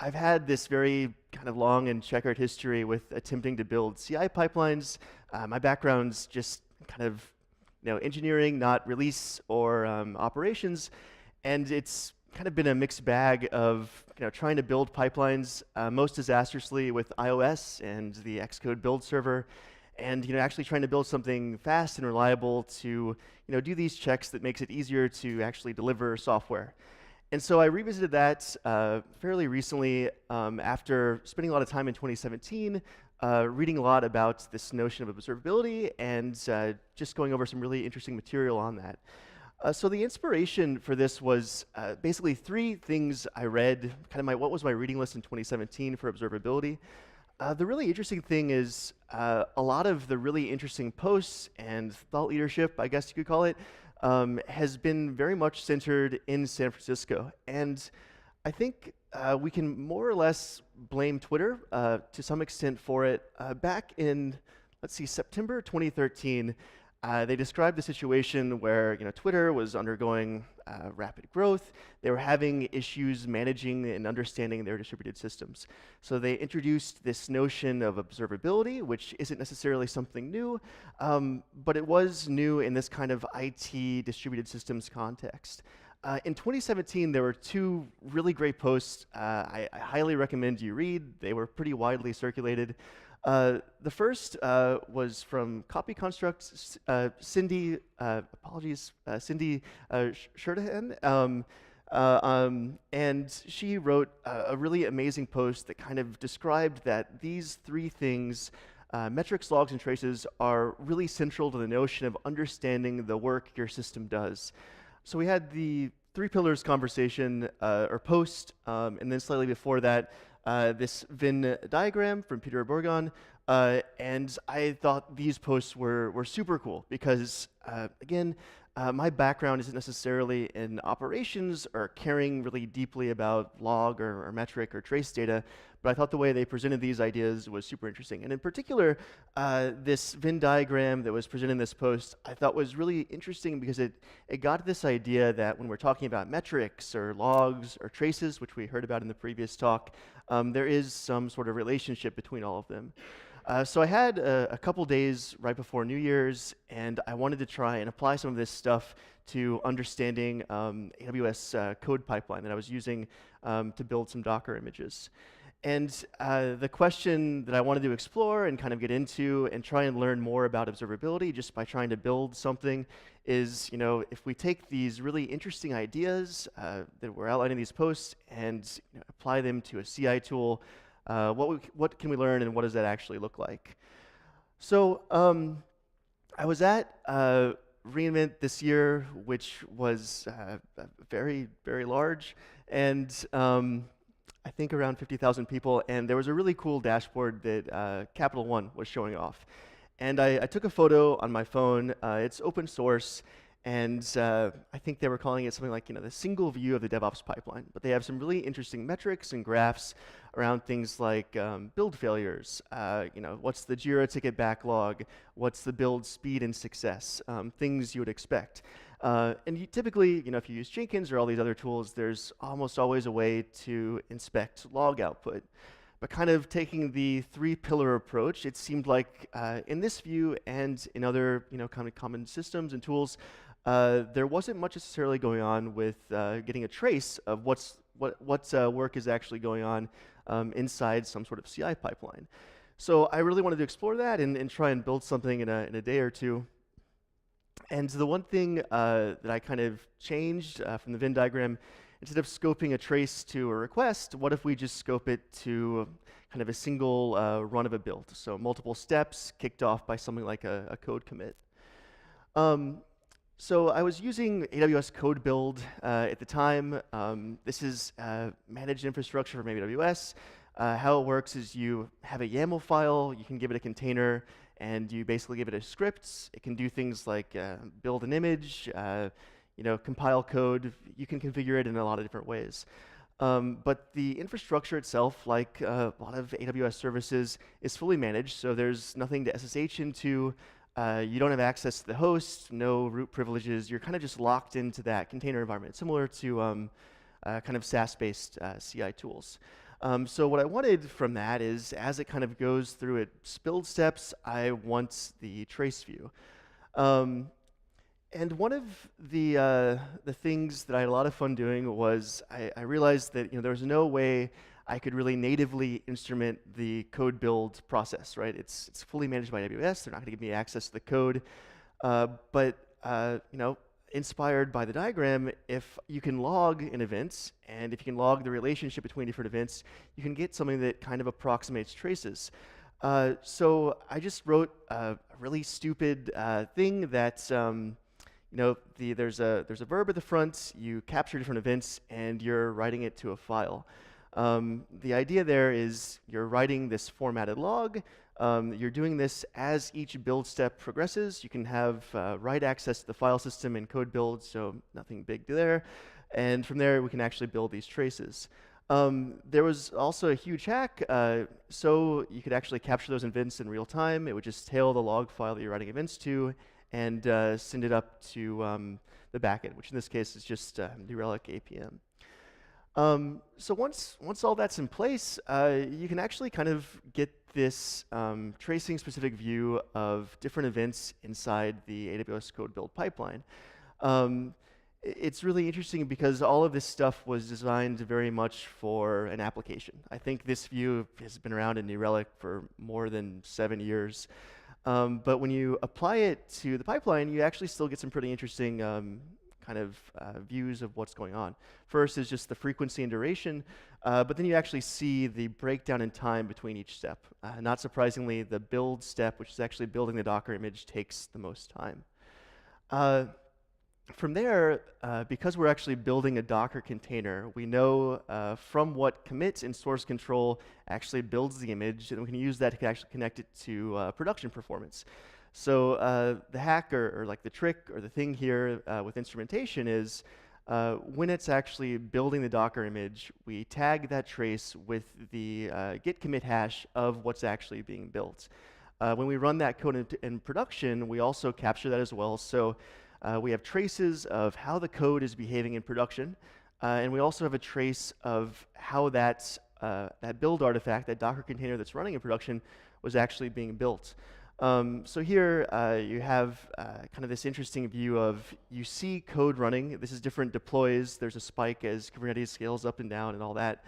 I've had this very kind of long and checkered history with attempting to build CI pipelines. My background's just kind of engineering, not release or operations, and it's kind of been a mixed bag of trying to build pipelines, most disastrously with iOS and the Xcode build server, and actually trying to build something fast and reliable to do these checks that makes it easier to actually deliver software. And so I revisited that fairly recently after spending a lot of time in 2017 reading a lot about this notion of observability and just going over some really interesting material on that. So the inspiration for this was basically three things I read, kind of what was my reading list in 2017 for observability. The really interesting thing is a lot of the really interesting posts and thought leadership, I guess you could call it, has been very much centered in San Francisco. And I think we can more or less blame Twitter to some extent for it. Back in, let's see, September 2013, they described the situation where Twitter was undergoing rapid growth. They were having issues managing and understanding their distributed systems. So they introduced this notion of observability, which isn't necessarily something new, but it was new in this kind of IT distributed systems context. In 2017, there were two really great posts I highly recommend you read. They were pretty widely circulated. The first was from Copy Construct's Cindy, Cindy Shurdahan, and she wrote a really amazing post that kind of described that these three things, metrics, logs, and traces, are really central to the notion of understanding the work your system does. So we had the three pillars conversation, or post, and then slightly before that, this Venn diagram from Peter Borgon, and I thought these posts were super cool because, again, my background isn't necessarily in operations or caring really deeply about log or metric or trace data, but I thought the way they presented these ideas was super interesting. And in particular, this Venn diagram that was presented in this post I thought was really interesting because it got to this idea that when we're talking about metrics or logs or traces, which we heard about in the previous talk, there is some sort of relationship between all of them. So I had a couple days right before New Year's, and I wanted to try and apply some of this stuff to understanding AWS CodePipeline that I was using to build some Docker images. And the question that I wanted to explore and kind of get into and try and learn more about observability just by trying to build something is, if we take these really interesting ideas that were outlined in these posts and apply them to a CI tool, what can we learn and what does that actually look like? So I was at reInvent this year, which was very, very large, and I think around 50,000 people, and there was a really cool dashboard that Capital One was showing off. And I took a photo on my phone. It's open source, and I think they were calling it something like the single view of the DevOps pipeline. But they have some really interesting metrics and graphs around things like build failures. What's the Jira ticket backlog? What's the build speed and success? Things you would expect. And typically, if you use Jenkins or all these other tools, there's almost always a way to inspect log output. But kind of taking the three-pillar approach, it seemed like in this view and in other kind of common systems and tools, there wasn't much necessarily going on with getting a trace of what work is actually going on inside some sort of CI pipeline. So I really wanted to explore that and try and build something in a day or two. And the one thing that I kind of changed from the Venn diagram, instead of scoping a trace to a request, what if we just scope it to kind of a single run of a build? So multiple steps kicked off by something like a code commit. So I was using AWS CodeBuild at the time. This is managed infrastructure from AWS. How it works is you have a YAML file, you can give it a container, and you basically give it a script. It can do things like build an image, compile code. You can configure it in a lot of different ways. But the infrastructure itself, like a lot of AWS services, is fully managed, so there's nothing to SSH into. You don't have access to the host, no root privileges. You're kind of just locked into that container environment, similar to kind of SaaS-based CI tools. So what I wanted from that is, as it kind of goes through its build steps, I want the trace view. And one of the things that I had a lot of fun doing was I realized that there was no way I could really natively instrument the code build process, right? It's fully managed by AWS. They're not going to give me access to the code, but inspired by the diagram, if you can log an event, and if you can log the relationship between different events, you can get something that kind of approximates traces. So I just wrote a really stupid thing that there's a verb at the front, you capture different events, and you're writing it to a file. The idea there is you're writing this formatted log. You're doing this as each build step progresses. You can have write access to the file system in CodeBuild, so nothing big there. And from there, we can actually build these traces. There was also a huge hack, so you could actually capture those events in real time. It would just tail the log file that you're writing events to and send it up to the backend, which in this case is just the Relic APM. So once all that's in place, you can actually kind of get this tracing specific view of different events inside the AWS CodeBuild pipeline. It's really interesting because all of this stuff was designed very much for an application. I think this view has been around in New Relic for more than 7 years. But when you apply it to the pipeline, you actually still get some pretty interesting kind of views of what's going on. First is just the frequency and duration, but then you actually see the breakdown in time between each step. Not surprisingly, the build step, which is actually building the Docker image, takes the most time. From there, because we're actually building a Docker container, we know from what commit and source control actually builds the image, and we can use that to actually connect it to production performance. So the hack or like the trick or the thing here with instrumentation is when it's actually building the Docker image, we tag that trace with the git commit hash of what's actually being built. When we run that code in production, we also capture that as well. So we have traces of how the code is behaving in production, and we also have a trace of how that build artifact, that Docker container that's running in production, was actually being built. So here you have kind of this interesting view of, you see code running. This is different deploys. There's a spike as Kubernetes scales up and down and all that.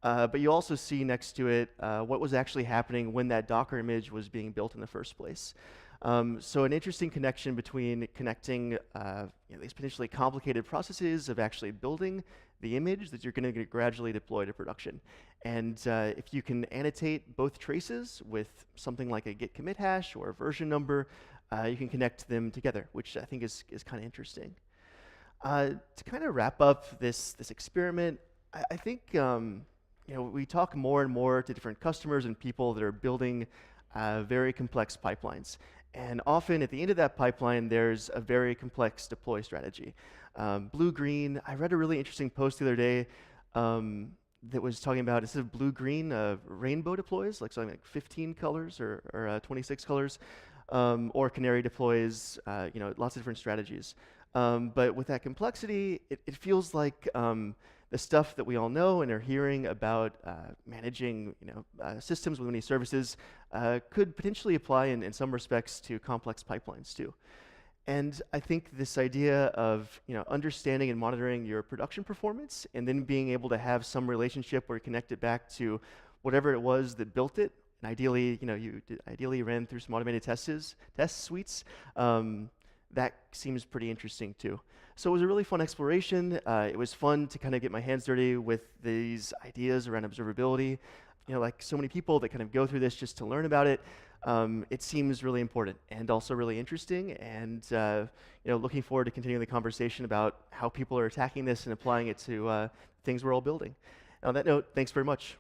But you also see next to it what was actually happening when that Docker image was being built in the first place. So an interesting connection between connecting these potentially complicated processes of actually building the image that you're going to gradually deploy to production. And if you can annotate both traces with something like a git commit hash or a version number, you can connect them together, which I think is kind of interesting. To kind of wrap up this experiment, I think we talk more and more to different customers and people that are building very complex pipelines. And often at the end of that pipeline, there's a very complex deploy strategy. Blue-green, I read a really interesting post the other day that was talking about, instead of blue-green, rainbow deploys, like something like 15 colors or 26 colors, or canary deploys, lots of different strategies. But with that complexity, it feels like the stuff that we all know and are hearing about managing systems with many services could potentially apply in some respects to complex pipelines too. And I think this idea of understanding and monitoring your production performance and then being able to have some relationship where you connect it back to whatever it was that built it, and ideally you ran through some automated test suites, that seems pretty interesting too. So it was a really fun exploration. It was fun to kind of get my hands dirty with these ideas around observability. Like so many people that kind of go through this just to learn about it, it seems really important and also really interesting. And looking forward to continuing the conversation about how people are attacking this and applying it to things we're all building. On that note, thanks very much.